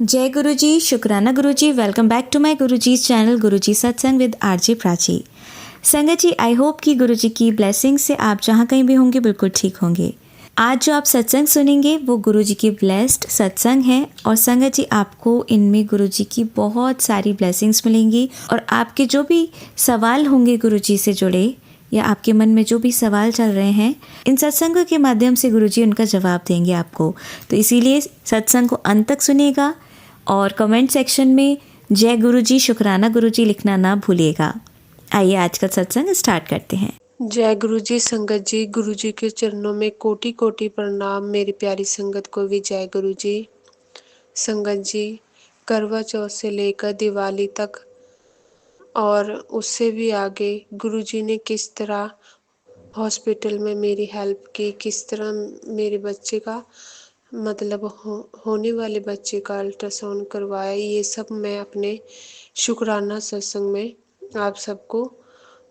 जय गुरु जी, शुक्राना गुरु जी। Welcome back to my Guru ji channel गुरु जी सत्संग विद आरजे प्राची। संगत जी, आई होप कि गुरु जी की ब्लेसिंग से आप जहाँ कहीं भी होंगे बिल्कुल ठीक होंगे। आज जो आप सत्संग सुनेंगे वो गुरु जी की ब्लेस्ड सत्संग है और संगत जी आपको इनमें गुरु जी की बहुत सारी ब्लेसिंग्स मिलेंगी और आपके जो भी सवाल होंगे गुरु जी से जुड़े या आपके मन में जो भी सवाल चल रहे हैं, इन सत्संगों के माध्यम से गुरुजी उनका जवाब देंगे आपको। तो इसीलिए सत्संग को अंत तक सुनिएगा और कमेंट सेक्शन में जय गुरुजी, शुक्राना गुरुजी लिखना ना भूलिएगा। आइए आज का सत्संग स्टार्ट करते हैं। जय गुरु जी। संगत जी, गुरु जी के चरणों में कोटि कोटि प्रणाम। मेरी प्यारी संगत को भी जय गुरु जी। संगत जी, करवा चौथ से लेकर दिवाली तक और उससे भी आगे गुरु जी ने किस तरह हॉस्पिटल में मेरी हेल्प की, किस तरह मेरे बच्चे का मतलब होने वाले बच्चे का अल्ट्रासाउंड करवाया, ये सब मैं अपने शुक्राना सत्संग में आप सबको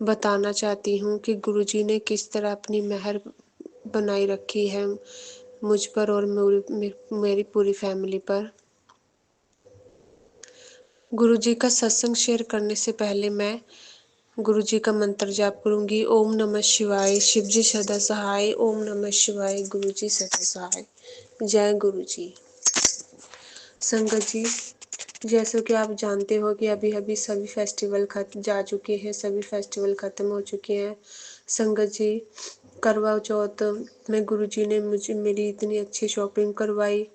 बताना चाहती हूँ कि गुरुजी ने किस तरह अपनी मेहर बनाई रखी है मुझ पर और मेरी पूरी फैमिली पर। गुरुजी का सत्संग शेयर करने से पहले मैं गुरुजी का मंत्र जाप करूंगी। ओम नमः शिवाय, शिवजी सदा सहाय। ओम नमः शिवाय, गुरुजी सदा सहाय। जय गुरुजी। संगत जी, जैसे कि आप जानते हो कि अभी अभी सभी फेस्टिवल खत्म जा चुके हैं, सभी फेस्टिवल खत्म हो चुके हैं। संगत जी, करवा चौथ में गुरुजी ने मुझे मेरी इतनी अच्छी शॉपिंग करवाई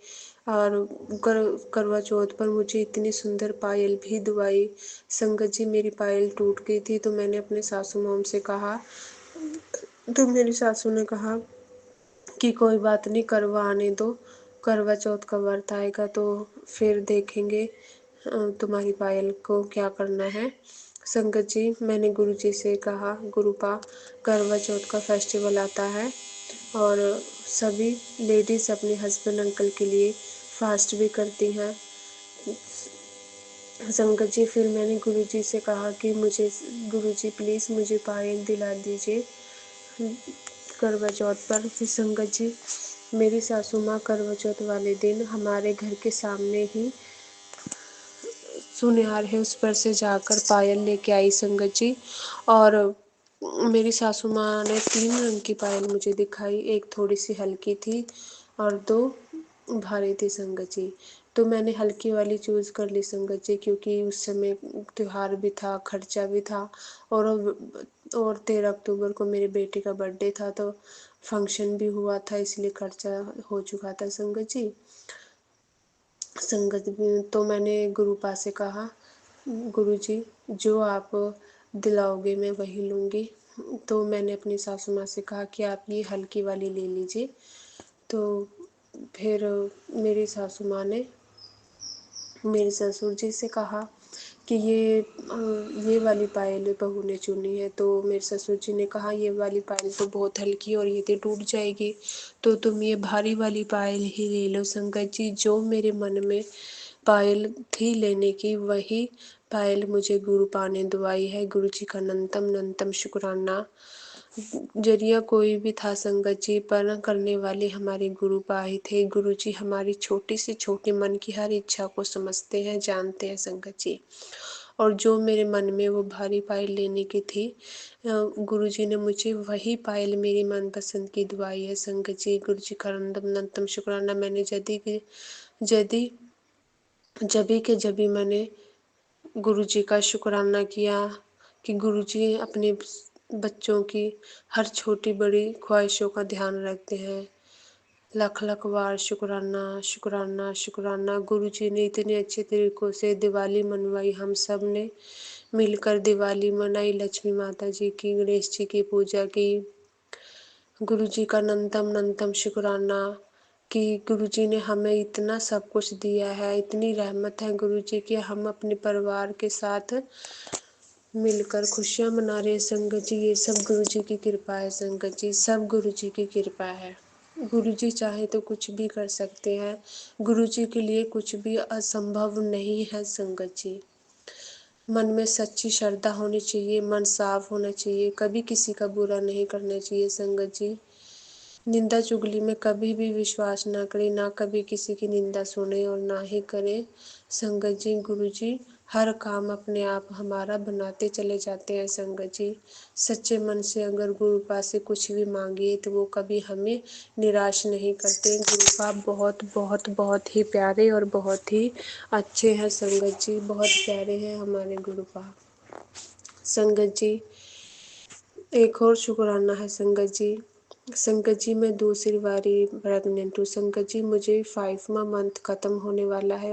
और करवा चौथ पर मुझे इतनी सुंदर पायल भी दुआई। संगत जी, मेरी पायल टूट गई थी तो मैंने अपने सासू मॉम से कहा, तो मेरी सासू ने कहा कि कोई बात नहीं, करवा आने दो, करवा चौथ का व्रत आएगा तो फिर देखेंगे तुम्हारी पायल को क्या करना है। संगत जी, मैंने गुरुजी से कहा, गुरुपा करवा चौथ का फेस्टिवल आता है और सभी लेडीज़ अपने हस्बैंड अंकल के लिए फास्ट भी करती हैं। संगत जी, फिर मैंने गुरुजी से कहा कि मुझे गुरुजी प्लीज़ मुझे पायल दिला दीजिए करवा चौथ पर। फिर संगत जी, मेरी सासू माँ करवा चौथ वाले दिन हमारे घर के सामने ही सुनिहार है उस पर से जाकर पायल लेके आई संगत जी। और मेरी सासू माँ ने 3 रंग की पायल मुझे दिखाई, एक थोड़ी सी हल्की थी और 2 भारी थी संगत जी। तो मैंने हल्की वाली चूज़ कर ली संगत जी, क्योंकि उस समय त्योहार भी था, खर्चा भी था और 13 अक्टूबर को मेरे बेटे का बर्थडे था तो फंक्शन भी हुआ था, इसलिए खर्चा हो चुका था संगत जी। संगत तो मैंने गुरुपा से कहा, गुरुजी जो आप दिलाओगे मैं वही लूँगी। तो मैंने अपनी सासू माँ से कहा कि आप ये हल्की वाली ले लीजिए। तो फिर मेरी सासू माँ ने मेरे ससुर जी से कहा कि ये वाली पायल बहू ने चुनी है। तो मेरे ससुर जी ने कहा, ये वाली पायल तो बहुत हल्की है और ये तो टूट जाएगी, तो तुम ये भारी वाली पायल ही ले लो। संगत जी, जो मेरे मन में पायल थी लेने की, वही पायल मुझे गुरुपा ने दुआई है। गुरु जी का नंतम शुक्राना। जरिया कोई भी था संगत जी, पर करने वाले हमारे गुरुपा ही थे। गुरु जी हमारी छोटी से छोटी मन की हर इच्छा को समझते हैं, जानते हैं संगत जी। और जो मेरे मन में वो भारी पायल लेने की थी, गुरु जी ने मुझे वही पायल मेरी मनपसंद की दुआई है संगत जी। गुरु जी का नंतम शुक्राना। मैंने जभी मैंने गुरुजी का शुक्राना किया कि गुरुजी अपने बच्चों की हर छोटी बड़ी ख्वाहिशों का ध्यान रखते हैं। लख लख बार शुक्राना शुक्राना शुक्राना। गुरुजी ने इतने अच्छे तरीक़ों से दिवाली मनवाई, हम सब ने मिलकर दिवाली मनाई, लक्ष्मी माता जी की, गणेश जी की पूजा की। गुरुजी का नंतम शुक्राना कि गुरुजी ने हमें इतना सब कुछ दिया है, इतनी रहमत है गुरुजी की, हम अपने परिवार के साथ मिलकर खुशियाँ मना रहे हैं संगत जी। ये सब गुरुजी की कृपा है संगत जी, सब गुरुजी की कृपा है। गुरुजी चाहे तो कुछ भी कर सकते हैं, गुरुजी के लिए कुछ भी असंभव नहीं है संगत जी। मन में सच्ची श्रद्धा होनी चाहिए, मन साफ होना चाहिए, कभी किसी का बुरा नहीं करना चाहिए संगत जी। निंदा चुगली में कभी भी विश्वास ना करें, ना कभी किसी की निंदा सुने और ना ही करें। संगत जी, गुरु जी हर काम अपने आप हमारा बनाते चले जाते हैं। संगत जी, सच्चे मन से अगर गुरु पास से कुछ भी मांगिए तो वो कभी हमें निराश नहीं करते। गुरु पाप बहुत बहुत बहुत ही प्यारे और बहुत ही अच्छे हैं। संगत जी, बहुत प्यारे हैं हमारे गुरु पाप। संगत जी, एक और शुक्राना है संगत जी। संगत जी, मैं दूसरी बारी प्रेग्नेंट हूँ। संगत जी, मुझे 5वां मंथ ख़त्म होने वाला है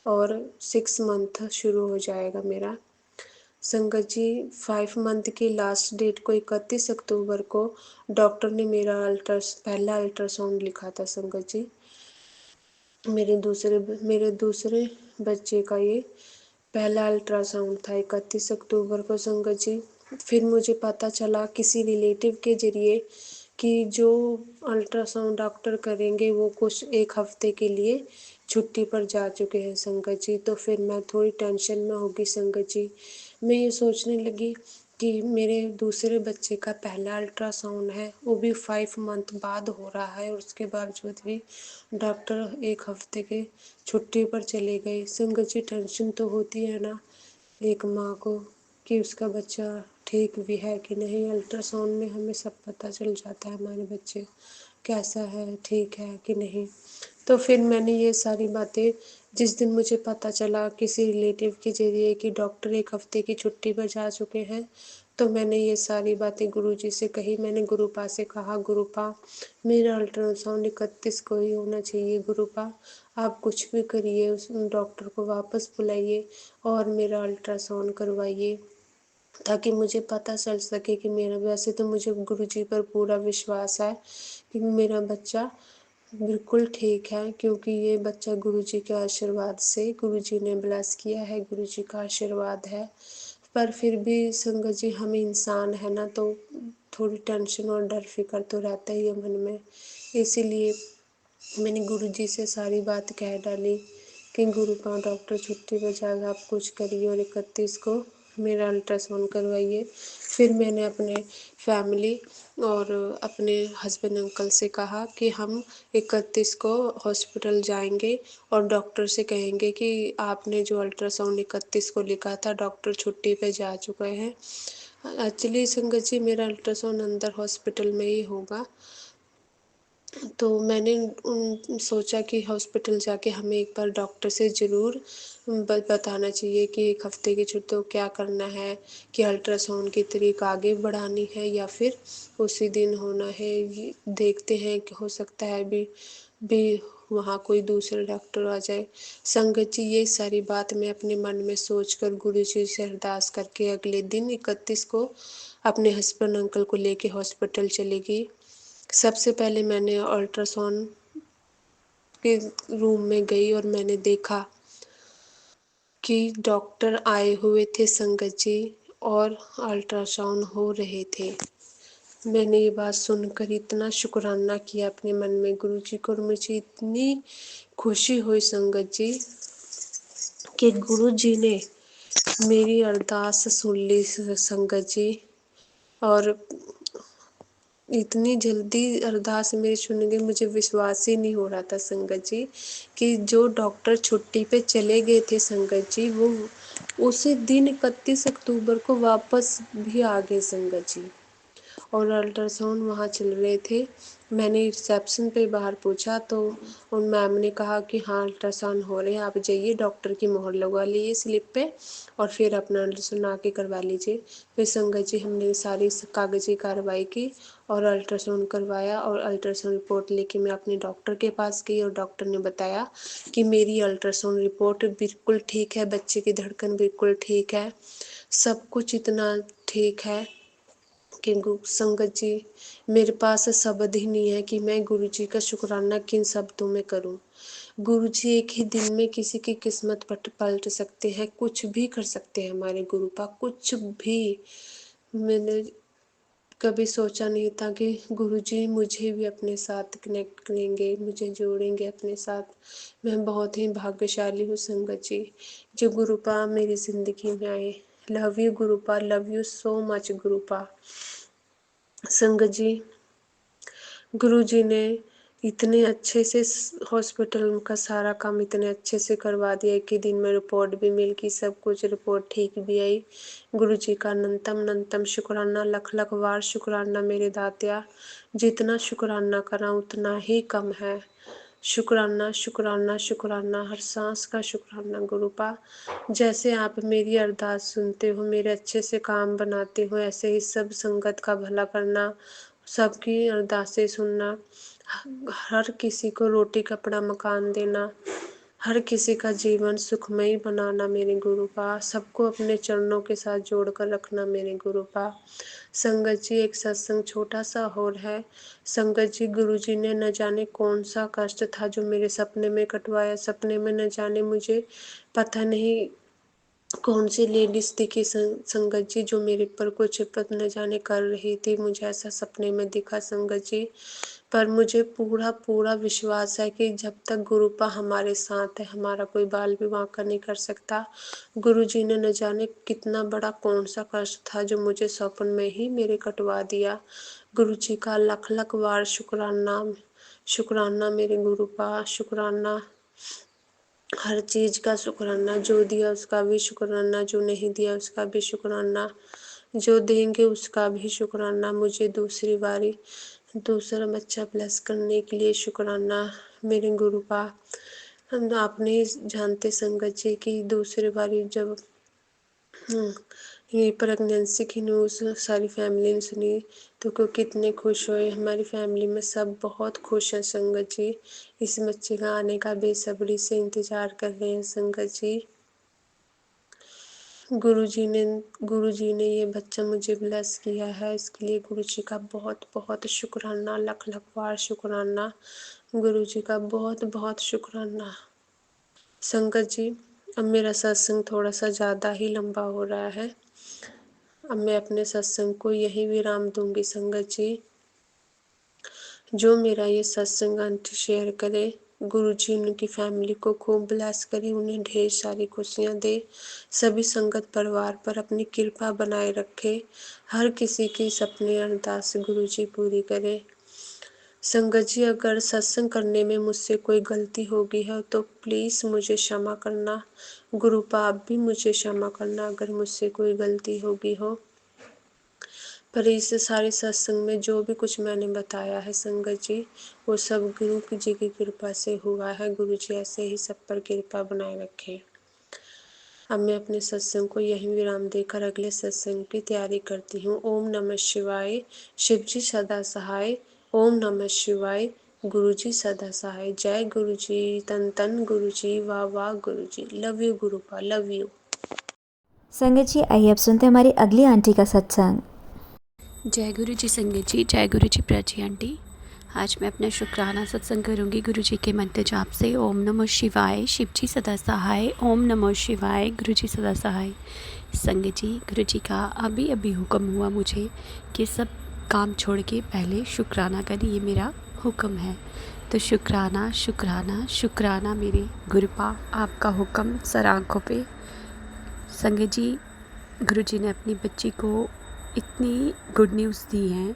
और 6 मंथ शुरू हो जाएगा मेरा। संगत जी, 5 मंथ की लास्ट डेट को 31 अक्टूबर को डॉक्टर ने मेरा पहला अल्ट्रासाउंड लिखा था। संगत जी, मेरे दूसरे बच्चे का ये पहला अल्ट्रासाउंड था 31 अक्टूबर को। संगत जी, फिर मुझे पता चला किसी रिलेटिव के जरिए कि जो अल्ट्रासाउंड डॉक्टर करेंगे वो कुछ 1 हफ्ते के लिए छुट्टी पर जा चुके हैं। संगत जी, तो फिर मैं थोड़ी टेंशन में हो गई। संगत जी, मैं ये सोचने लगी कि मेरे दूसरे बच्चे का पहला अल्ट्रासाउंड है, वो भी 5 मंथ बाद हो रहा है और उसके बावजूद भी डॉक्टर 1 हफ्ते के छुट्टी पर चले गए। संगत जी, टेंशन तो होती है ना एक माँ को कि उसका बच्चा ठीक भी है कि नहीं। अल्ट्रासाउंड में हमें सब पता चल जाता है हमारे बच्चे कैसा है, ठीक है कि नहीं। तो फिर मैंने ये सारी बातें जिस दिन मुझे पता चला किसी रिलेटिव के जरिए कि डॉक्टर 1 हफ्ते की छुट्टी पर जा चुके हैं, तो मैंने ये सारी बातें गुरुजी से कही। मैंने गुरुपा से कहा, गुरुपा मेरा अल्ट्रासाउंड 31 को ही होना चाहिए। गुरुपा आप कुछ भी करिए, उस डॉक्टर को वापस बुलाइए और मेरा अल्ट्रासाउंड करवाइए ताकि मुझे पता चल सके कि मेरा, वैसे तो मुझे गुरुजी पर पूरा विश्वास है कि मेरा बच्चा बिल्कुल ठीक है, क्योंकि ये बच्चा गुरुजी के आशीर्वाद से, गुरुजी ने ब्लेस किया है, गुरुजी का आशीर्वाद है। पर फिर भी संगत जी, हम इंसान है ना, तो थोड़ी टेंशन और डर फिक्र तो रहता ही है मन में। इसीलिए मैंने गुरुजी से सारी बात कह डाली कि गुरुपा डॉक्टर छुट्टी पर जाएगा, आप कुछ करिए और 31 को मेरा अल्ट्रासाउंड करवाइए। फिर मैंने अपने फैमिली और अपने हस्बैंड अंकल से कहा कि हम 31 को हॉस्पिटल जाएंगे और डॉक्टर से कहेंगे कि आपने जो अल्ट्रासाउंड 31 को लिखा था, डॉक्टर छुट्टी पे जा चुके हैं। एक्चुअली संगत जी, मेरा अल्ट्रासाउंड अंदर हॉस्पिटल में ही होगा, तो मैंने सोचा कि हॉस्पिटल जाके हमें एक बार डॉक्टर से ज़रूर बताना चाहिए कि 1 हफ्ते की छुट्टी तो क्या करना है, कि अल्ट्रासाउंड की तारीख आगे बढ़ानी है या फिर उसी दिन होना है। ये देखते हैं कि हो सकता है भी वहाँ कोई दूसरा डॉक्टर आ जाए। संगत जी, ये सारी बात मैं अपने मन में सोचकर गुरुजी से अरदास करके अगले दिन 31 को अपने हस्बैंड अंकल को लेके हॉस्पिटल चली गई। सबसे पहले मैंने अल्ट्रासाउंड के रूम में गई और मैंने देखा कि डॉक्टर आए हुए थे संगत जी और अल्ट्रासाउंड हो रहे थे। मैंने ये बात सुनकर इतना शुक्राना किया अपने मन में गुरुजी को, और मुझे इतनी खुशी हुई संगत जी कि गुरुजी ने मेरी अरदास सुन ली। संगत जी, और इतनी जल्दी अरदास मेरी सुन गई, मुझे विश्वास ही नहीं हो रहा था संगत जी कि जो डॉक्टर छुट्टी पे चले गए थे संगत जी, वो उसी दिन 31 अक्टूबर को वापस भी आ गए संगत जी, और अल्ट्रासाउंड वहाँ चल रहे थे। मैंने रिसेप्शन पे बाहर पूछा तो उन मैम ने कहा कि हाँ अल्ट्रासाउंड हो रहे हैं, आप जाइए डॉक्टर की मोहर लगवा लीजिए स्लिप पे और फिर अपना अल्ट्रासाउंड आके करवा लीजिए। फिर संगत जी, हमने सारी कागजी कार्रवाई की और अल्ट्रासाउंड करवाया, और अल्ट्रासाउंड रिपोर्ट लेके मैं अपने डॉक्टर के पास गई और डॉक्टर ने बताया कि मेरी अल्ट्रासाउंड रिपोर्ट बिल्कुल ठीक है, बच्चे की धड़कन बिल्कुल ठीक है, सब कुछ इतना ठीक है कि संगत जी, मेरे पास शब्द ही नहीं है कि मैं गुरुजी का शुक्राना किन शब्दों में करूं। गुरुजी एक ही दिन में किसी की किस्मत पलट सकते हैं, कुछ भी कर सकते हैं हमारे गुरुपा, कुछ भी। मैंने कभी सोचा नहीं था कि गुरुजी मुझे भी अपने साथ कनेक्ट करेंगे, मुझे जोड़ेंगे अपने साथ। मैं बहुत ही भाग्यशाली हूँ संगत जी, जो गुरुपा मेरी ज़िंदगी में आए। Love you Gurupa, love you so much Gurupa. संगत जी, गुरुजी ने इतने अच्छे से हॉस्पिटल का सारा काम इतने अच्छे से करवा दिया कि दिन में रिपोर्ट भी मिल गई, सब कुछ रिपोर्ट ठीक भी आई। गुरुजी का अनंतम शुक्राना, लख लख बार शुक्राना मेरे दातिया। जितना शुक्राना करा उतना ही कम है। शुक्राना शुक्राना शुक्राना, हर सांस का शुक्राना गुरुपा। जैसे आप मेरी अरदास सुनते हो, मेरे अच्छे से काम बनाते हो, ऐसे ही सब संगत का भला करना, सबकी अरदासें सुनना, हर किसी को रोटी कपड़ा मकान देना, हर किसी का जीवन सुखमय बनाना मेरे गुरुपा। सबको अपने चरणों के साथ जोड़कर रखना मेरे गुरुपा। संगत जी, एक सत्संग छोटा सा और है। संगत जी, गुरुजी ने न जाने कौन सा कष्ट था जो मेरे सपने में कटवाया। सपने में न जाने मुझे पता नहीं कौन सी लेडीज दिखी संगत जी, जो मेरे पर कुछ न जाने कर रही थी। मुझे ऐसा सपने में दिखा संगत जी, पर मुझे पूरा पूरा विश्वास है कि जब तक गुरुपा हमारे साथ है, हमारा कोई बाल विवाह का नहीं कर सकता। गुरुजी ने न जाने कितना बड़ा कौन सा कष्ट था जो मुझे स्वप्न में ही मेरे कटवा दिया। गुरुजी का लख लख बार शुक्राना, शुक्राना मेरे गुरुपा, शुक्राना। हर चीज़ का शुक्राना, जो दिया उसका भी शुक्राना, जो नहीं दिया उसका भी शुक्राना, जो देंगे उसका भी शुक्राना। मुझे दूसरी बारी दूसरा बच्चा प्लस करने के लिए शुक्राना मेरे गुरुपा। हम आपने जानते संगत जी की दूसरी बारी जब ये प्रेगनेंसी की न्यूज़ सारी फैमिली ने सुनी तो कितने खुश हुए। हमारी फैमिली में सब बहुत खुश हैं संगत जी। इस बच्चे का आने का बेसब्री से इंतजार कर रहे हैं संगत जी। गुरुजी ने ये बच्चा मुझे ब्लेस किया है, इसके लिए गुरुजी का बहुत बहुत शुक्राना, लख लख बार शुक्राना। गुरुजी का बहुत बहुत शुक्राना। संगत जी, अब मेरा सत्संग थोड़ा सा ज़्यादा ही लंबा हो रहा है। अब मैं अपने सत्संग को यही विराम दूंगी संगत जी। जो मेरा ये सत्संग अंत शेयर करे, गुरुजी उनकी फैमिली को खूब ब्लेस करे, उन्हें ढेर सारी खुशियाँ दे, सभी संगत परिवार पर अपनी कृपा बनाए रखे, हर किसी की सपने अरदास गुरुजी पूरी करे। संगत जी, अगर सत्संग करने में मुझसे कोई गलती हो गई है तो प्लीज़ मुझे क्षमा करना। गुरुपा, आप भी मुझे क्षमा करना अगर मुझसे कोई गलती हो गई हो। पर इस सारे सत्संग में जो भी कुछ मैंने बताया है संगत जी, वो सब गुरु जी की कृपा से हुआ है। गुरु जी ऐसे ही सब पर कृपा बनाए रखें। अब मैं अपने सत्संग को यहीं विराम देकर अगले सत्संग की तैयारी करती हूँ। ओम नमः शिवाय, शिव जी सदा सहाय। ओम नमः शिवाय, गुरु जी सदा सहाय। जय गुरु जी, तन तन गुरु जी, वाह वाह गुरु जी। Love you Gurupa, love you. संगत जी, आइए अब सुनते हैं हमारी अगली आंटी का सत्संग। जय गुरु जी संगत जी, जय गुरु जी प्राची आंटी। आज मैं अपना शुक्राना सत्संग करूंगी गुरु जी के मंत्र जाप से। ओम नमः शिवाय, शिव जी सदा सहाय। ओम नमः शिवाय, गुरु जी सदा सहाय। संगत जी, गुरु जी का अभी अभी हुक्म हुआ मुझे कि सब काम छोड़ के पहले शुक्राना करें, ये मेरा हुक्म है। तो शुक्राना शुक्राना शुक्राना मेरे गुरुपा, आपका हुक्म सर आँखों पे। संगत जी, गुरु जी ने अपनी बच्ची को इतनी गुड न्यूज़ दी है।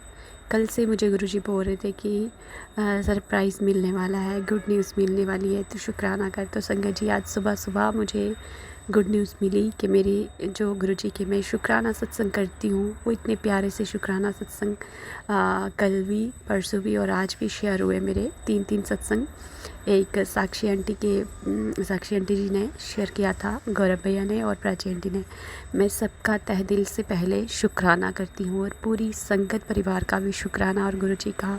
कल से मुझे गुरुजी बोल रहे थे कि सरप्राइज़ मिलने वाला है, गुड न्यूज़ मिलने वाली है, तो शुक्राना कर। तो संगत जी, आज सुबह सुबह मुझे गुड न्यूज़ मिली कि मेरी जो गुरुजी के मैं शुक्राना सत्संग करती हूँ, वो इतने प्यारे से शुक्राना सत्संग कल भी, परसों भी और आज भी शेयर हुए मेरे 3 सत्संग। एक साक्षी आंटी जी ने शेयर किया था, गौरव भैया ने और प्राची आंटी ने। मैं सबका तहे दिल से पहले शुक्राना करती हूँ और पूरी संगत परिवार का भी शुक्राना और गुरुजी का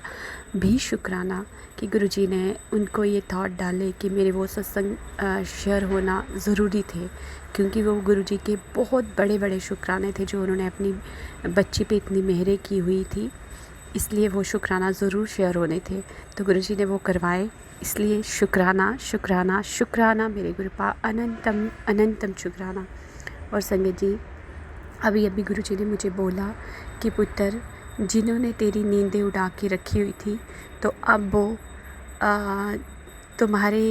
भी शुक्राना कि गुरुजी ने उनको ये थॉट डाले कि मेरे वो सत्संग शेयर होना ज़रूरी थे, क्योंकि वो गुरुजी के बहुत बड़े बड़े शुक्राने थे जो उन्होंने अपनी बच्ची पे इतनी मेहरें की हुई थी, इसलिए वो शुक्राना ज़रूर शेयर होने थे। तो गुरुजी ने वो करवाए, इसलिए शुक्राना शुक्राना शुक्राना मेरे गुरुपा, अनंतम अनंतम शुक्राना। और संगत जी, अभी अभी गुरुजी ने मुझे बोला कि पुत्र, जिन्होंने तेरी नींदें उड़ा के रखी हुई थी, तो अब वो तुम्हारे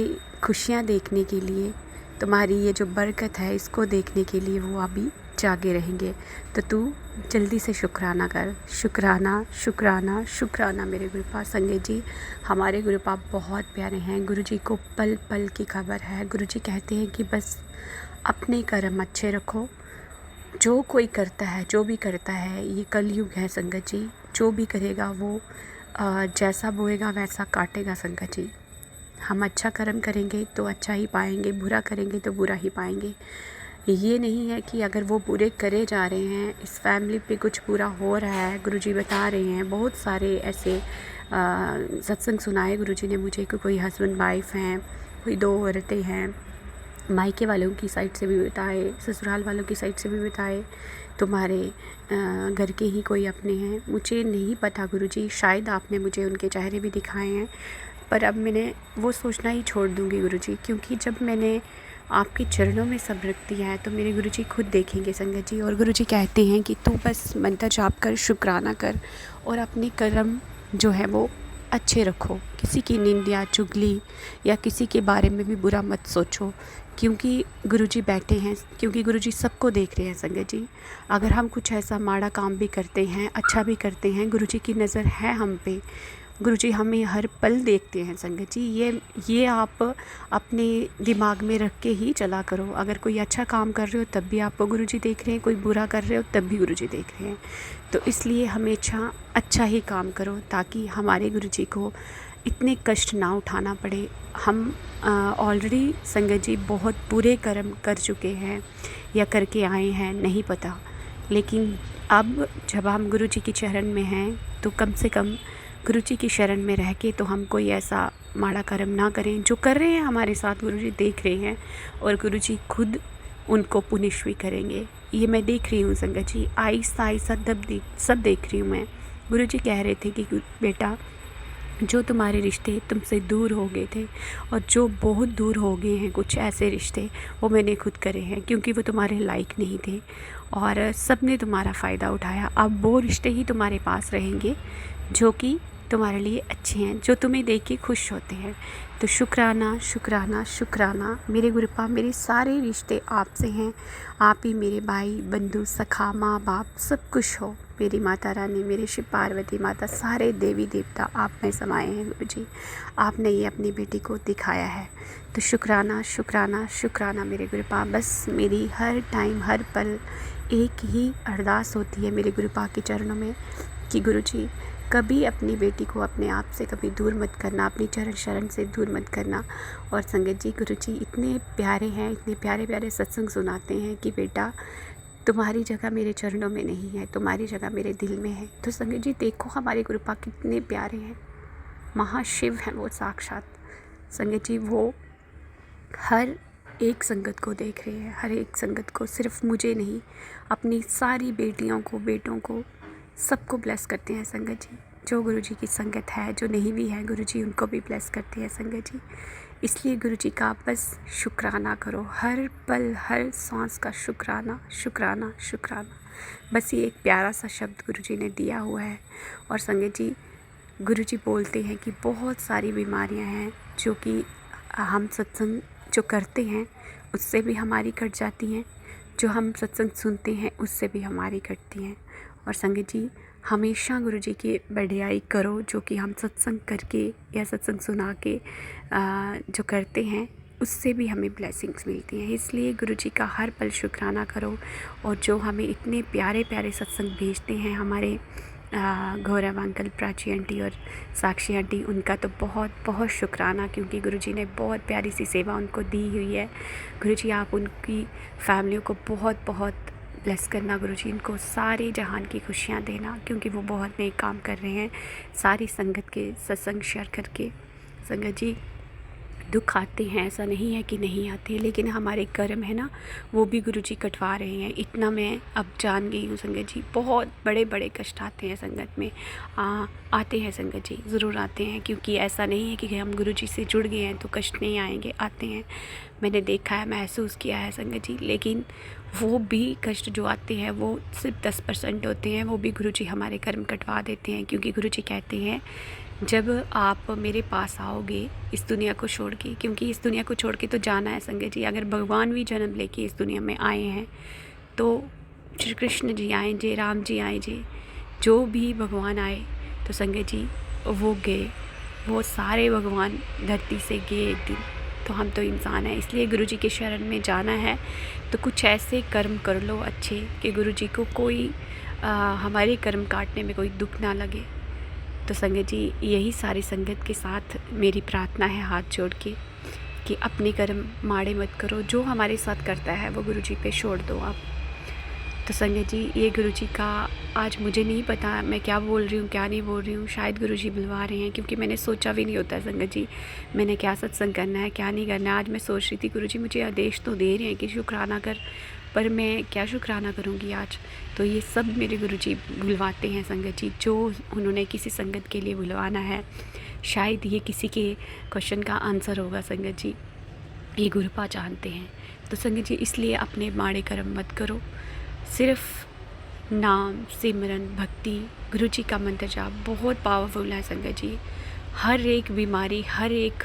खुशियाँ देखने के लिए, तुम्हारी ये जो बरकत है इसको देखने के लिए वो अभी जागे रहेंगे। तो तू जल्दी से शुक्राना कर। शुक्राना शुक्राना शुक्राना मेरे गुरुपा। संगत जी, हमारे गुरुपा बहुत प्यारे हैं। गुरुजी को पल पल की खबर है। गुरुजी कहते हैं कि बस अपने कर्म अच्छे रखो। जो कोई करता है, जो भी करता है, ये कलयुग है संगत जी। जो भी करेगा वो जैसा बोएगा वैसा काटेगा संगत जी। हम अच्छा कर्म करेंगे तो अच्छा ही पाएंगे, बुरा करेंगे तो बुरा ही पाएंगे। ये नहीं है कि अगर वो बुरे करे जा रहे हैं, इस फैमिली पे कुछ बुरा हो रहा है, गुरुजी बता रहे हैं। बहुत सारे ऐसे सत्संग सुनाए गुरुजी ने मुझे कि कोई हस्बैंड वाइफ हैं, कोई 2 औरतें हैं, मायके वालों की साइड से भी बताए, ससुराल वालों की साइड से भी बताए, तुम्हारे घर के ही कोई अपने हैं। मुझे नहीं पता गुरुजी, शायद आपने मुझे उनके चेहरे भी दिखाए हैं, पर अब मैंने वो सोचना ही छोड़ दूँगी गुरुजी, क्योंकि जब मैंने आपके चरणों में सब रख दिया है तो मेरे गुरुजी खुद देखेंगे संगत जी। और गुरुजी कहते हैं कि तू बस मंत्र जाप कर, शुक्राना कर और अपने कर्म जो है वो अच्छे रखो। किसी की निंदा, चुगली या किसी के बारे में भी बुरा मत सोचो, क्योंकि गुरुजी बैठे हैं, क्योंकि गुरुजी सबको देख रहे हैं संगत जी। अगर हम कुछ ऐसा माड़ा काम भी करते हैं, अच्छा भी करते हैं, गुरुजी की नज़र है हम पे। गुरुजी हमें हर पल देखते हैं संगत जी। ये आप अपने दिमाग में रख के ही चला करो। अगर कोई अच्छा काम कर रहे हो तब भी आपको गुरुजी देख रहे हैं, कोई बुरा कर रहे हो तब भी गुरुजी देख रहे हैं। तो इसलिए हमेशा अच्छा ही काम करो, ताकि हमारे गुरुजी को इतने कष्ट ना उठाना पड़े। हम ऑलरेडी संगत जी बहुत बुरे कर्म कर चुके हैं या करके आए हैं, नहीं पता। लेकिन अब जब हम गुरुजी की चरण में हैं तो कम से कम गुरुजी की शरण में रह के तो हम कोई ऐसा माड़ा कर्म ना करें। जो कर रहे हैं हमारे साथ गुरुजी देख रहे हैं और गुरुजी खुद उनको पुनिश भी करेंगे। ये मैं देख रही हूँ संगत जी, आहिस्ता आहिस्ता सब देख रही हूँ मैं। गुरुजी कह रहे थे कि बेटा, जो तुम्हारे रिश्ते तुमसे दूर हो गए थे और जो बहुत दूर हो गए हैं, कुछ ऐसे रिश्ते वो मैंने खुद करे हैं, क्योंकि वो तुम्हारे लायक नहीं थे और सब ने तुम्हारा फ़ायदा उठाया। अब वो रिश्ते ही तुम्हारे पास रहेंगे जो कि तुम्हारे लिए अच्छे हैं, जो तुम्हें देख के खुश होते हैं। तो शुक्राना शुक्राना शुक्राना मेरे गुरुपा। मेरे सारे रिश्ते आपसे हैं। आप ही मेरे भाई, बंधु, सखा, माँ बाप सब कुछ हो। मेरी माता रानी, मेरे शिव पार्वती माता, सारे देवी देवता आप में समाये हैं गुरुजी। आपने ये अपनी बेटी को दिखाया है। तो शुक्राना शुक्राना शुक्राना मेरे गुरुपा। बस मेरी हर टाइम हर पल एक ही अरदास होती है मेरे गुरुपा के चरणों में कि गुरुजी कभी अपनी बेटी को अपने आप से कभी दूर मत करना, अपनी चरण शरण से दूर मत करना। और संगत जी, गुरुजी इतने प्यारे हैं, इतने प्यारे प्यारे सत्संग सुनाते हैं कि बेटा तुम्हारी जगह मेरे चरणों में नहीं है, तुम्हारी जगह मेरे दिल में है। तो संगत जी देखो हमारे गुरुपा कितने प्यारे हैं, महाशिव हैं वो साक्षात। संगत जी वो हर एक संगत को देख रहे हैं, हर एक संगत को, सिर्फ मुझे नहीं, अपनी सारी बेटियों को, बेटों को, सबको ब्लेस करते हैं संगत जी। जो गुरुजी की संगत है, जो नहीं भी है, गुरुजी उनको भी ब्लेस करते हैं संगत जी। इसलिए गुरुजी का बस शुक्राना करो, हर पल हर सांस का शुक्राना शुक्राना शुक्राना। बस ये एक प्यारा सा शब्द गुरुजी ने दिया हुआ है। और संगत जी गुरुजी बोलते हैं कि बहुत सारी बीमारियां हैं जो कि हम सत्संग जो करते हैं उससे भी हमारी कट जाती हैं, जो हम सत्संग सुनते हैं उससे भी हमारी कटती हैं। और संगत जी हमेशा गुरुजी की बढ़ियाई करो, जो कि हम सत्संग करके या सत्संग सुना के जो करते हैं उससे भी हमें ब्लेसिंग्स मिलती हैं। इसलिए गुरुजी का हर पल शुक्राना करो। और जो हमें इतने प्यारे प्यारे सत्संग भेजते हैं हमारे गौरव अंकल, प्राची आंटी और साक्षी आंटी, उनका तो बहुत बहुत शुक्राना, क्योंकि गुरुजी ने बहुत प्यारी सी सेवा उनको दी हुई है। गुरुजी आप उनकी फैमिलियों को बहुत बहुत ब्लेस करना गुरुजी, इनको सारे जहान की खुशियाँ देना, क्योंकि वो बहुत नेक काम कर रहे हैं सारी संगत के सत्संग शेयर करके। संगत जी दुख आते हैं, ऐसा नहीं है कि नहीं आते, लेकिन हमारे कर्म है ना वो भी गुरुजी कटवा रहे हैं। इतना मैं अब जान गई हूँ संगत जी, बहुत बड़े बड़े कष्ट आते हैं संगत में, आते हैं संगत जी, ज़रूर आते हैं। क्योंकि ऐसा नहीं है कि हम गुरुजी से जुड़ गए हैं तो कष्ट नहीं आएंगे, आते हैं। मैंने देखा है, महसूस किया है संगत जी। लेकिन वो भी कष्ट जो आते हैं वो सिर्फ 10% होते हैं, वो भी गुरुजी हमारे कर्म कटवा देते हैं। क्योंकि गुरुजी कहते हैं जब आप मेरे पास आओगे इस दुनिया को छोड़ के, क्योंकि इस दुनिया को छोड़ के तो जाना है संगत जी। अगर भगवान भी जन्म लेके इस दुनिया में आए हैं तो श्री कृष्ण जी आए जे, राम जी आए जे, जो भी भगवान आए तो संगत जी वो गए, वो सारे भगवान धरती से गए एक दिन। तो हम तो इंसान हैं, इसलिए गुरु जी के शरण में जाना है तो कुछ ऐसे कर्म कर लो अच्छे कि गुरु जी को कोई हमारे कर्म काटने में कोई दुख ना लगे। तो संगत जी यही सारी संगत के साथ मेरी प्रार्थना है हाथ जोड़ के कि अपने कर्म माड़े मत करो, जो हमारे साथ करता है वो गुरु जी पे छोड़ दो आप। तो संगत जी ये गुरु जी का आज मुझे नहीं पता मैं क्या बोल रही हूँ क्या नहीं बोल रही हूँ, शायद गुरु जी बुलवा रहे हैं, क्योंकि मैंने सोचा भी नहीं होता है संगत जी मैंने क्या सत्संग करना है क्या नहीं करना है। आज मैं सोच रही थी गुरु जी मुझे आदेश तो दे रहे हैं कि शुक्राना कर, पर मैं क्या शुक्राना करूँगी आज। तो ये सब मेरे गुरु जी बुलवाते हैं संगत जी, जो उन्होंने किसी संगत के लिए बुलवाना है। शायद ये किसी के क्वेश्चन का आंसर होगा संगत जी, ये गुरुपा जानते हैं। तो संगत जी इसलिए अपने माड़े कर्म मत करो, सिर्फ नाम सिमरन भक्ति गुरु जी का मंत्र जाप बहुत पावरफुल है संगत जी। हर एक बीमारी हर एक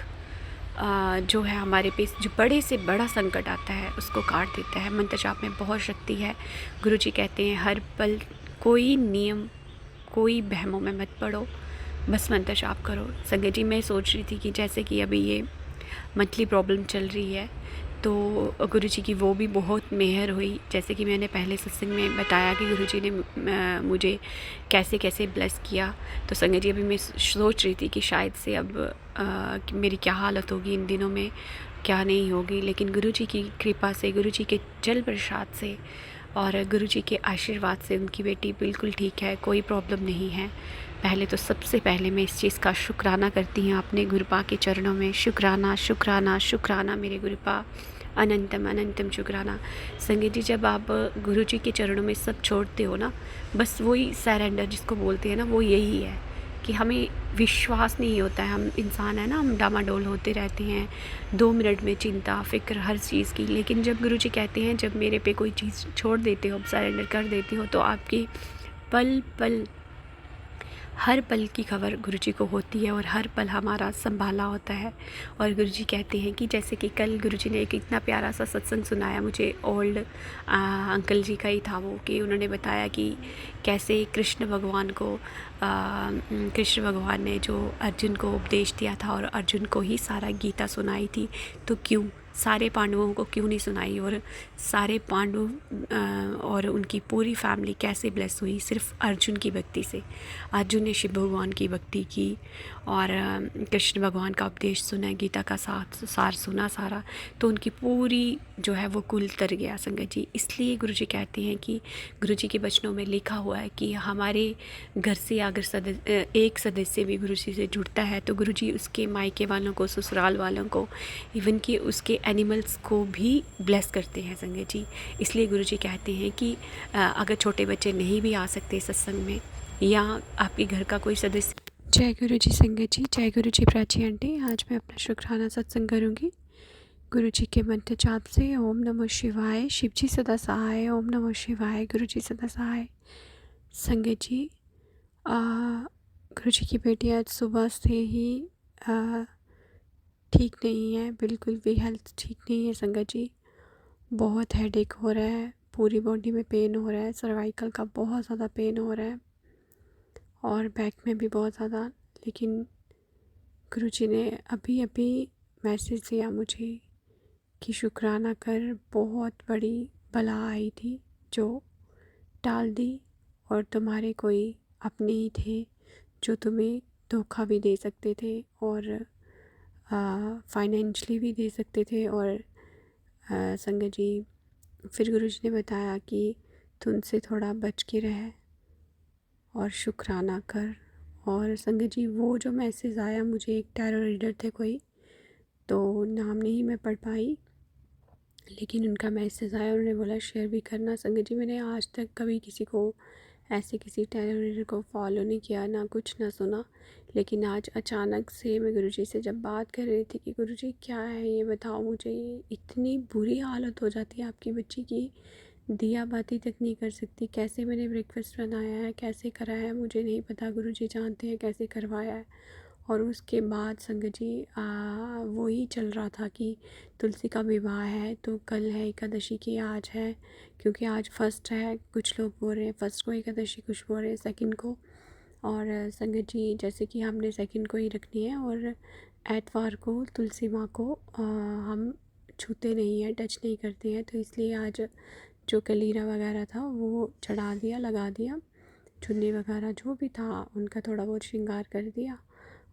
जो है हमारे पे जो बड़े से बड़ा संकट आता है उसको काट देता है। मंत्र जाप में बहुत शक्ति है। गुरु जी कहते हैं हर पल कोई नियम कोई बहमों में मत पड़ो, बस मंत्र जाप करो। संगत जी मैं सोच रही थी कि जैसे कि अभी ये मंथली प्रॉब्लम चल रही है तो गुरु जी की वो भी बहुत मेहर हुई, जैसे कि मैंने पहले सत्संग में बताया कि गुरु जी ने मुझे कैसे कैसे ब्लेस किया। तो संगत जी अभी मैं सोच रही थी कि शायद से अब कि मेरी क्या हालत होगी इन दिनों में क्या नहीं होगी, लेकिन गुरु जी की कृपा से गुरु जी के जल प्रसाद से और गुरु जी के आशीर्वाद से उनकी बेटी बिल्कुल ठीक है, कोई प्रॉब्लम नहीं है। पहले तो सबसे पहले मैं इस चीज़ का शुक्राना करती हूँ अपने गुरुपा के चरणों में। शुक्राना शुक्राना शुक्राना मेरे गुरुपा, अनंतम अनंतम शुक्राना। संगत जी जब आप गुरु जी के चरणों में सब छोड़ते हो ना, बस वही सरेंडर जिसको बोलते हैं ना, वो यही है कि हमें विश्वास नहीं होता है। हम इंसान है ना, हम डामाडोल होते रहते हैं 2 मिनट में चिंता फ़िक्र हर चीज़ की। लेकिन जब गुरु जी कहते हैं जब मेरे पे कोई चीज़ छोड़ देते हो, सरेंडर कर देते हो, तो आपकी पल पल हर पल की खबर गुरु जी को होती है और हर पल हमारा संभाला होता है। और गुरु जी कहते हैं कि जैसे कि कल गुरु जी ने एक इतना प्यारा सा सत्संग सुनाया मुझे, ओल्ड अंकल जी का ही था वो, कि उन्होंने बताया कि कैसे कृष्ण भगवान को कृष्ण भगवान ने जो अर्जुन को उपदेश दिया था और अर्जुन को ही सारा गीता सुनाई थी, तो क्यों सारे पांडवों को क्यों नहीं सुनाई, और सारे पांडव और उनकी पूरी फैमिली कैसे ब्लेस हुई सिर्फ अर्जुन की भक्ति से। अर्जुन ने शिव भगवान की भक्ति की और कृष्ण भगवान का उपदेश सुना, गीता का सार सुना सारा, तो उनकी पूरी जो है वो कुल तर गया संगत जी। इसलिए गुरु जी कहते हैं कि गुरु जी के वचनों में लिखा हुआ है कि हमारे घर से अगर एक सदस्य भी गुरु जी से जुड़ता है तो गुरु जी उसके मायके वालों को, ससुराल वालों को, इवन कि उसके एनिमल्स को भी ब्लेस करते हैं संगत जी। इसलिए गुरु जी कहते हैं कि अगर छोटे बच्चे नहीं भी आ सकते सत्संग में या आपके घर का कोई सदस्य। जय गुरु जी संगत जी, जय गुरु जी प्राची आंटी। आज मैं अपना शुक्राना सत्संग करूँगी गुरु जी के मंत्र जाप से। ओम नमः शिवाय, शिव जी सदा सहाय। ओम नमः शिवाय, गुरु जी सदा सहाय। संगत जी गुरु जी की बेटी आज सुबह से ही ठीक नहीं है, बिल्कुल भी हेल्थ ठीक नहीं है संगत जी। बहुत हेडेक हो रहा है, पूरी बॉडी में पेन हो रहा है, सर्वाइकल का बहुत ज़्यादा पेन हो रहा है और बैक में भी बहुत ज़्यादा। लेकिन गुरुजी ने अभी अभी मैसेज दिया मुझे कि शुक्राना कर, बहुत बड़ी बला आई थी जो टाल दी, और तुम्हारे कोई अपने ही थे जो तुम्हें धोखा भी दे सकते थे और फाइनेंशली भी दे सकते थे। और संगत जी फिर गुरुजी ने बताया कि तुमसे थोड़ा बच के रह और शुक्राना कर। और संगत जी वो जो मैसेज आया, मुझे एक टैरो रीडर थे कोई, तो नाम नहीं मैं पढ़ पाई, लेकिन उनका मैसेज आया, उन्होंने बोला शेयर भी करना। संगत जी मैंने आज तक कभी किसी को ऐसे किसी टैरो रीडर को फॉलो नहीं किया, ना कुछ ना सुना, लेकिन आज अचानक से मैं गुरुजी से जब बात कर रही थी कि गुरुजी क्या है ये बताओ मुझे, इतनी बुरी हालत हो जाती है आपकी बच्ची की, दिया बाती तक नहीं कर सकती। कैसे मैंने ब्रेकफास्ट बनाया है, कैसे कराया है मुझे नहीं पता, गुरुजी जानते हैं कैसे करवाया है। और उसके बाद संगत जी वो ही चल रहा था कि तुलसी का विवाह है, तो कल है एकादशी की, आज है, क्योंकि आज फर्स्ट है, कुछ लोग बोल रहे हैं फर्स्ट को एकादशी, कुछ बोल रहे हैं सेकंड को। और संगत जी जैसे कि हमने सेकंड को ही रखनी है, और एतवार को तुलसी माँ को हम छूते नहीं हैं, टच नहीं करते हैं, तो इसलिए आज जो कलीरा वगैरह था वो चढ़ा दिया, लगा दिया, चुन्नी वगैरह जो भी था उनका थोड़ा बहुत श्रृंगार कर दिया।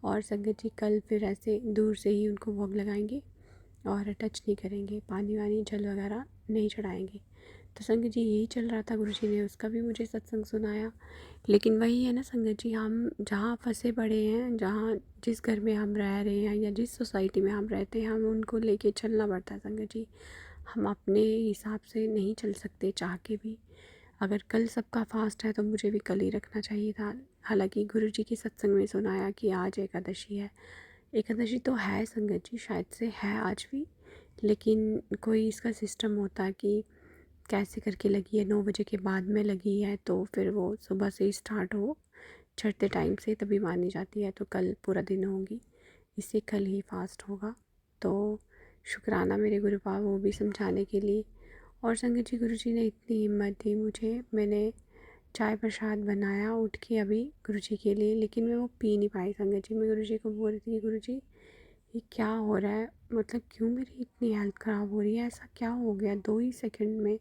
और संगत जी कल फिर ऐसे दूर से ही उनको भोग लगाएंगे और टच नहीं करेंगे, पानी वानी जल वगैरह नहीं चढ़ाएंगे। तो संगत जी यही चल रहा था, गुरुजी ने उसका भी मुझे सत्संग सुनाया। लेकिन वही है ना संगत जी, हम जहाँ फंसे पड़े हैं, जहाँ जिस घर में हम रह रहे हैं या जिस सोसाइटी में हम रहते हैं, हम उनको लेके चलना पड़ता है संगत जी। हम अपने हिसाब से नहीं चल सकते चाह के भी। अगर कल सबका फास्ट है तो मुझे भी कल ही रखना चाहिए था। हालांकि गुरुजी के सत्संग में सुनाया कि आज एकादशी है। एकादशी तो है संगत जी, शायद से है आज भी, लेकिन कोई इसका सिस्टम होता है कि कैसे करके लगी है, 9 बजे के बाद में लगी है, तो फिर वो सुबह से ही स्टार्ट हो, चढ़ते टाइम से तभी मानी जाती है। तो कल पूरा दिन होगी, इससे कल ही फास्ट होगा। तो शुक्राना मेरे गुरु बाबा वो भी समझाने के लिए। और संगत जी गुरुजी ने इतनी हिम्मत दी मुझे, मैंने चाय प्रसाद बनाया उठ के अभी गुरुजी के लिए, लेकिन मैं वो पी नहीं पाई संगत जी। मैं गुरुजी को बोल रही थी कि गुरुजी ये क्या हो रहा है, मतलब क्यों मेरी इतनी हेल्थ ख़राब हो रही है, ऐसा क्या हो गया 2 ही सेकंड में,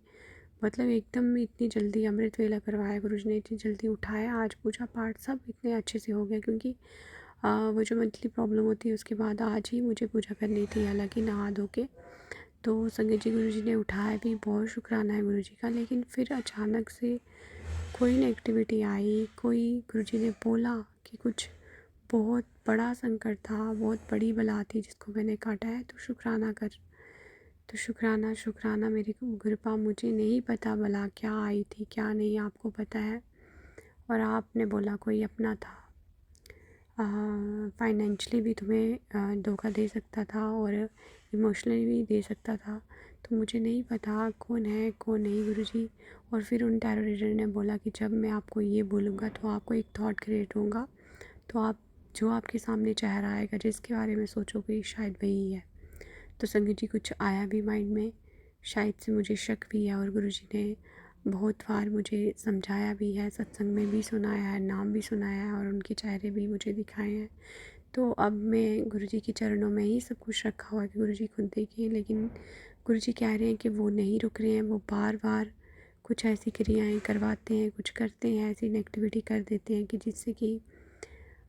मतलब एकदम इतनी जल्दी अमृत वेला करवाया गुरुजी ने, इतनी जल्दी उठाया, आज पूजा पाठ सब इतने अच्छे से हो गया। क्योंकि वो जो मंथली प्रॉब्लम होती है उसके बाद आज ही मुझे पूजा करनी थी, हालांकि नहा धो के। तो संगत जी गुरुजी ने उठाया भी, बहुत शुक्राना है गुरुजी का। लेकिन फिर अचानक से कोई नेगेटिविटी आई, कोई गुरुजी ने बोला कि कुछ बहुत बड़ा संकट था, बहुत बड़ी बला थी जिसको मैंने काटा है, तो शुक्राना कर। तो शुक्राना शुक्राना मेरी कृपा, मुझे नहीं पता बला क्या आई थी क्या नहीं, आपको पता है। और आपने बोला कोई अपना था, फाइनेंशियली भी तुम्हें धोखा दे सकता था और इमोशनली भी दे सकता था। तो मुझे नहीं पता कौन है कौन नहीं गुरुजी। और फिर उन टैरो रीडर ने बोला कि जब मैं आपको ये बोलूँगा तो आपको एक थॉट क्रिएट होगा, तो आप जो आपके सामने चेहरा आएगा, जिसके बारे में सोचोगे शायद वही है। तो संगत जी कुछ आया भी माइंड में, शायद से मुझे शक भी है, और गुरुजी ने बहुत बार मुझे समझाया भी है, सत्संग में भी सुनाया है, नाम भी सुनाया है, और उनके चेहरे भी मुझे दिखाए हैं। तो अब मैं गुरुजी के चरणों में ही सब कुछ रखा हुआ है कि गुरुजी खुद देखें। लेकिन गुरुजी कह रहे हैं कि वो नहीं रुक रहे हैं, वो बार बार कुछ ऐसी क्रियाएं करवाते हैं, कुछ करते हैं, ऐसी नेगेटिविटी कर देते हैं कि जिससे कि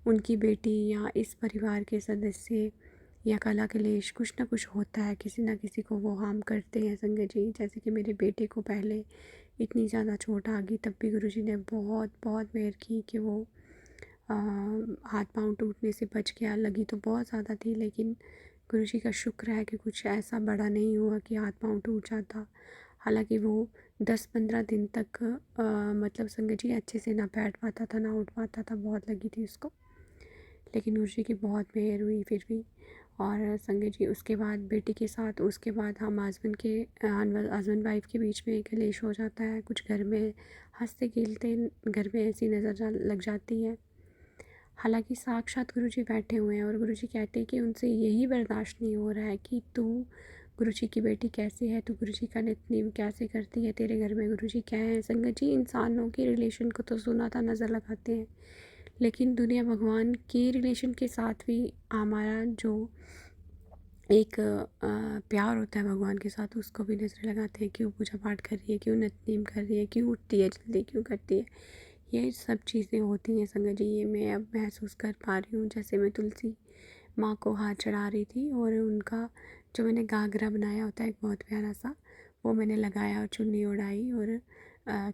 उनकी बेटी या इस परिवार के सदस्य या कला कलेश कुछ ना कुछ होता है, किसी ना किसी को वो हार्म करते हैं संगत जी। जैसे कि मेरे बेटे को पहले इतनी ज़्यादा चोट आ गई, तब भी गुरुजी ने बहुत बहुत मेहर की कि वो हाथ पांव टूटने से बच गया। लगी तो बहुत ज़्यादा थी, लेकिन गुरुजी का शुक्र है कि कुछ ऐसा बड़ा नहीं हुआ कि हाथ पांव टूट जाता। हालांकि वो 10-15 दिन तक मतलब संगत जी अच्छे से ना बैठ पाता था ना उठ पाता था, बहुत लगी थी उसको, लेकिन गुरुजी की बहुत मेहर हुई फिर भी। और संगत जी उसके बाद बेटी के साथ, उसके बाद हम हस्बैंड वाइफ के बीच में कलेश हो जाता है, कुछ घर में हंसते खेलते घर में ऐसी नज़र लग जाती है। हालांकि साक्षात गुरुजी बैठे हुए हैं और गुरुजी कहते हैं कि उनसे यही बर्दाश्त नहीं हो रहा है कि तू गुरुजी की बेटी कैसे है, तू गुरुजी का नित्य कैसे करती है, तेरे घर में गुरुजी क्या है। संगत जी इंसानों के रिलेशन को तो सुना था नज़र लगाते हैं, लेकिन दुनिया भगवान के रिलेशन के साथ भी हमारा जो एक प्यार होता है भगवान के साथ, उसको भी नज़र लगाते हैं। क्यों पूजा पाठ कर रही है, क्यों नित्य कर रही है, क्यों उठती है जल्दी, क्यों करती है, ये सब चीज़ें होती हैं संगत जी। ये मैं अब महसूस कर पा रही हूँ। जैसे मैं तुलसी माँ को हाथ चढ़ा रही थी और उनका जो मैंने घाघरा बनाया होता है एक बहुत प्यारा सा, वो मैंने लगाया और चुन्नी उड़ाई और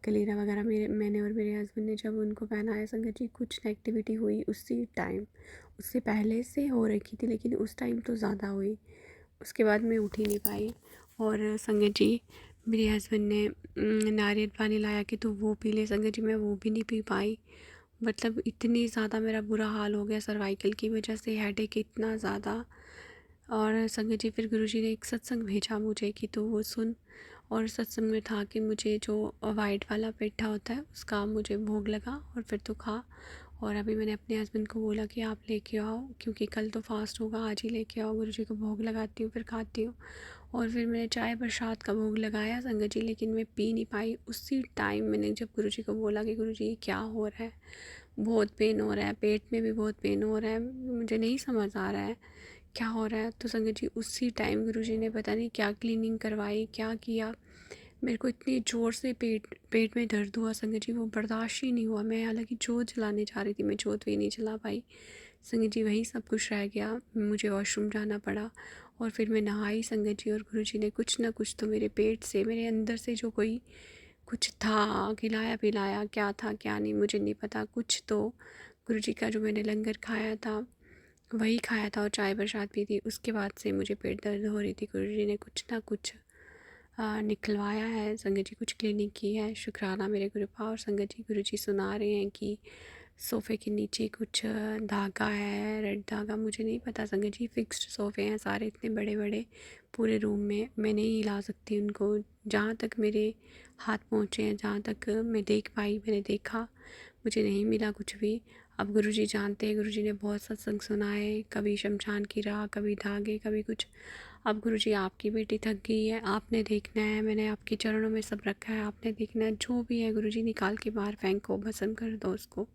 कलीरा वगैरह मैंने और मेरे हस्बैंड ने जब उनको पहनाया संगत जी, कुछ नेगेटिविटी हुई उसी टाइम। उससे पहले से हो रखी थी, लेकिन उस टाइम तो ज़्यादा हुई। उसके बाद मैं उठ ही नहीं पाई। और संगत जी मेरे हस्बैंड ने नारियल पानी लाया कि तो वो पी ले, संगत जी मैं वो भी नहीं पी पाई। मतलब इतनी ज़्यादा मेरा बुरा हाल हो गया सर्वाइकल की वजह से, हेडेक इतना ज़्यादा। और संगत जी फिर गुरुजी ने एक सत्संग भेजा मुझे कि तो वो सुन। और सत्संग में था कि मुझे जो वाइट वाला पेठा होता है उसका मुझे भोग लगा और फिर तो खा। और अभी मैंने अपने हस्बैंड को बोला कि आप लेके आओ, क्योंकि कल तो फास्ट होगा, आज ही लेके आओ, गुरुजी को भोग लगाती हूँ फिर खाती हूँ। और फिर मैंने चाय प्रसाद का भोग लगाया संगत जी, लेकिन मैं पी नहीं पाई। उसी टाइम मैंने जब गुरुजी को बोला कि गुरुजी ये क्या हो रहा है, बहुत पेन हो रहा है, पेट में भी बहुत पेन हो रहा है, मुझे नहीं समझ आ रहा है क्या हो रहा है। तो संगत जी उसी टाइम गुरुजी ने पता नहीं क्या क्लीनिंग करवाई, क्या किया, मेरे को इतनी ज़ोर से पेट में दर्द हुआ संगत जी, वो बर्दाश्त ही नहीं हुआ। मैं हालांकि जोत जलाने जा रही थी, मैं जोत भी नहीं जला पाई संगत जी, वही सब कुछ रह गया। मुझे वॉशरूम जाना पड़ा और फिर मैं नहाई संगत जी, और गुरुजी ने कुछ ना कुछ तो मेरे पेट से, मेरे अंदर से जो कोई कुछ था, खिलाया पिलाया, क्या था क्या नहीं मुझे नहीं पता, कुछ तो गुरुजी का जो मैंने लंगर खाया था वही खाया था और चाय प्रसाद पी थी, उसके बाद से मुझे पेट दर्द हो रही थी। गुरुजी ने कुछ ना कुछ निकलवाया है संगत जी, कुछ क्लीनिक की है, शुक्राना मेरे गुरुपा। और संगत जी गुरुजी सुना रहे हैं कि सोफ़े के नीचे कुछ धागा है, रेड धागा, मुझे नहीं पता संगत जी। फिक्स्ड सोफ़े हैं सारे, इतने बड़े बड़े पूरे रूम में, मैं नहीं हिला सकती उनको। जहाँ तक मेरे हाथ पहुँचे हैं, जहाँ तक मैं देख पाई, मैंने देखा, मुझे नहीं मिला कुछ भी। अब गुरुजी जानते हैं, गुरुजी ने बहुत सत्संग सुनाए, कभी शमशान की राह, कभी धागे, कभी कुछ। अब गुरुजी आपकी बेटी थक गई है, आपने देखना है, मैंने आपके चरणों में सब रखा है, आपने देखना है, जो भी है गुरुजी निकाल के बाहर फेंको, भस्म कर दो उसको।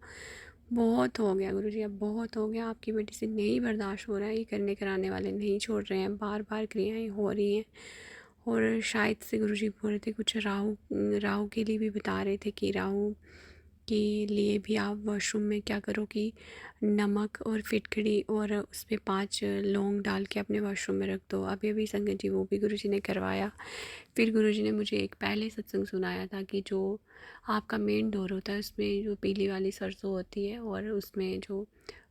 बहुत हो गया गुरुजी, अब बहुत हो गया, आपकी बेटी से नहीं बर्दाश्त हो रहा है, ये करने कराने वाले नहीं छोड़ रहे हैं, बार बार क्रियाएँ हो रही हैं। और शायद से गुरुजी बोल रहे थे कुछ राहु के लिए भी बता रहे थे कि राहु के लिए भी आप वॉशरूम में क्या करो कि नमक और फिटकड़ी और उस पर 5 लौंग डाल के अपने वॉशरूम में रख दो। अभी अभी संगत जी वो भी गुरुजी ने करवाया। फिर गुरुजी ने मुझे एक पहले सत्संग सुनाया था कि जो आपका मेन डोर होता है उसमें जो पीली वाली सरसों होती है और उसमें जो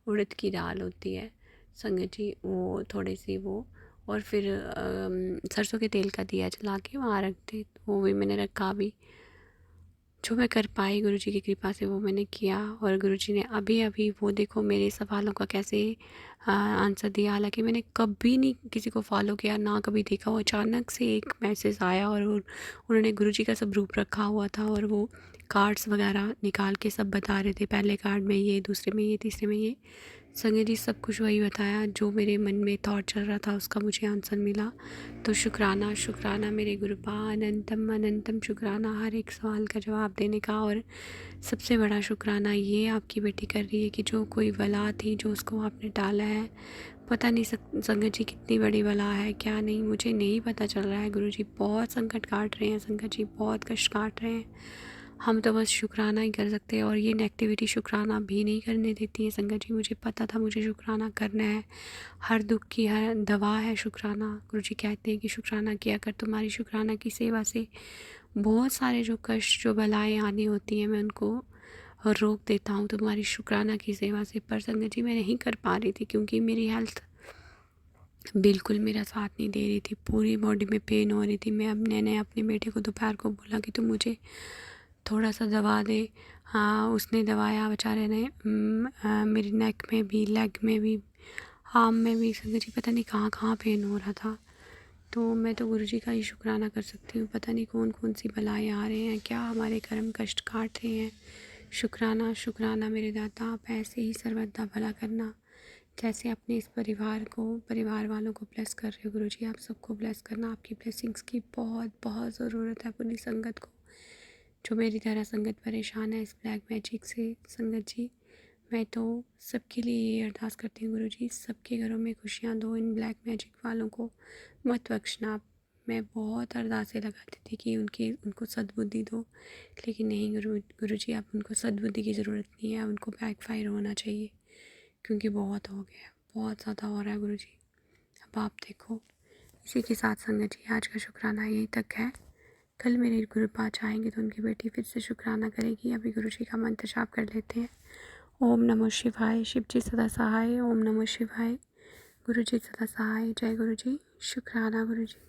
उड़द की दाल होती है संगत जी, वो थोड़ी सी वो, और फिर सरसों के तेल का दिया जला के वहाँ रख दे, वो भी मैंने रखा। अभी जो मैं कर पाई गुरुजी की कृपा से वो मैंने किया। और गुरुजी ने अभी अभी वो देखो मेरे सवालों का कैसे आंसर दिया। हालांकि मैंने कभी नहीं किसी को फॉलो किया, ना कभी देखा, वो अचानक से एक मैसेज आया और उन्होंने गुरुजी का सब रूप रखा हुआ था और वो कार्ड्स वगैरह निकाल के सब बता रहे थे, पहले कार्ड में ये, दूसरे में ये, तीसरे में ये। संजय जी सब कुछ वही बताया जो मेरे मन में थॉट चल रहा था, उसका मुझे आंसर मिला। तो शुक्राना शुक्राना मेरे गुरुपा, अनंतम अनंतम शुक्राना हर एक सवाल का जवाब देने का। और सबसे बड़ा शुक्राना ये आपकी बेटी कर रही है कि जो कोई बला थी जो उसको आपने टाला है, पता नहीं संगत जी कितनी बड़ी बला है क्या नहीं, मुझे नहीं पता चल रहा है। गुरुजी बहुत संकट काट रहे हैं, संगत जी बहुत कष्ट काट रहे हैं, हम तो बस शुक्राना ही कर सकते हैं। और ये नेगेटिविटी शुक्राना भी नहीं करने देती है संगत जी, मुझे पता था मुझे शुक्राना करना है, हर दुख की हर दवा है शुक्राना। गुरुजी कहते हैं कि शुक्राना किया कर, तुम्हारी शुक्राना की सेवा से बहुत सारे जो कष्ट जो बलाएँ आनी होती हैं मैं उनको रोक देता हूँ तुम्हारी शुक्राना की सेवा से। पर संगत जी मैं नहीं कर पा रही थी क्योंकि मेरी हेल्थ बिल्कुल मेरा साथ नहीं दे रही थी, पूरी बॉडी में पेन हो रही थी। मैंने अपने बेटे को दोपहर को बोला कि तुम मुझे थोड़ा सा दबा दे, हाँ उसने दबाया बेचारे ने। मेरी नेक में भी, लेग में भी, आर्म में भी, संगत जी पता नहीं कहाँ कहाँ पेन हो रहा था। तो मैं तो गुरुजी का ही शुक्राना कर सकती हूँ, पता नहीं कौन कौन सी बलाएँ आ रहे हैं, क्या हमारे कर्म कष्ट काट रहे हैं। शुक्राना शुक्राना मेरे दाता, आप ऐसे ही सर्वदा भला करना, जैसे अपने इस परिवार को, परिवार वालों को ब्लेस कर रहे हो गुरुजी, आप सबको ब्लेस करना। आपकी ब्लेसिंग्स की बहुत बहुत ज़रूरत है पूरी संगत को, जो मेरी तरह संगत परेशान है इस ब्लैक मैजिक से। संगत जी मैं तो सबके लिए ये अरदास करती हूँ गुरुजी, सबके घरों में खुशियाँ दो, इन ब्लैक मैजिक वालों को मत बख्शना। मैं बहुत अरदासें लगाती थी कि उनको सद्बुद्धि दो, लेकिन नहीं गुरुजी अब उनको सद्बुद्धि की ज़रूरत नहीं है, उनको बैकफायर होना चाहिए क्योंकि बहुत हो गया, बहुत ज़्यादा हो रहा है गुरुजी। अब आप देखो, इसी के साथ संगत जी आज का शुक्राना यहीं तक है। कल मेरे गुरुपा चाहेंगे तो उनकी बेटी फिर से शुक्राना करेगी। अभी गुरुजी का मंत्र जाप कर लेते हैं। ओम नमः शिवाय, शिव जी सदा सहाय। ओम नमः शिवाय, गुरुजी सदा सहाय। जय गुरुजी, शुक्राना गुरुजी।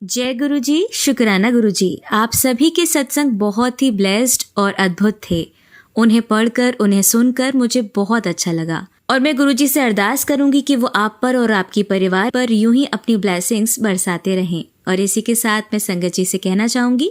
जय गुरुजी, शुक्राना गुरुजी। आप सभी के सत्संग बहुत ही ब्लेस्ड और अद्भुत थे। उन्हें पढ़कर, उन्हें सुनकर मुझे बहुत अच्छा लगा और मैं गुरुजी से अरदास करूंगी कि वो आप पर और आपकी परिवार पर यूं ही अपनी ब्लेसिंग्स बरसाते रहें। और इसी के साथ मैं संगत जी से कहना चाहूंगी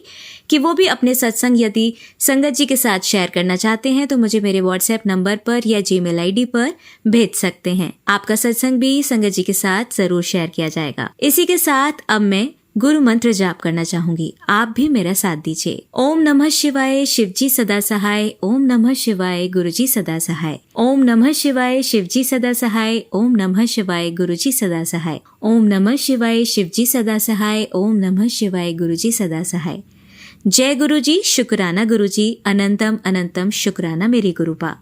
कि वो भी अपने सत्संग यदि संगत जी के साथ शेयर करना चाहते हैं तो मुझे मेरे व्हाट्सएप नंबर पर या जीमेल आईडी पर भेज सकते हैं। आपका सत्संग भी संगत जी के साथ जरूर शेयर किया जाएगा। इसी के साथ अब मैं गुरु मंत्र जाप करना चाहूंगी, आप भी मेरा साथ दीजिए। ओम नमः शिवाय, शिवजी सदा सहाय। ओम नमः शिवाय, गुरुजी सदा सहाय। ओम नमः शिवाय, शिवजी सदा सहाय। ओम नमः शिवाय, गुरुजी सदा सहाय। ओम नमः शिवाय, शिवजी सदा सहाय। ओम नमः शिवाय, गुरुजी सदा सहाय। जय गुरुजी, शुक्राना गुरुजी, अनंतम अनंतम शुक्राना मेरी गुरुपा।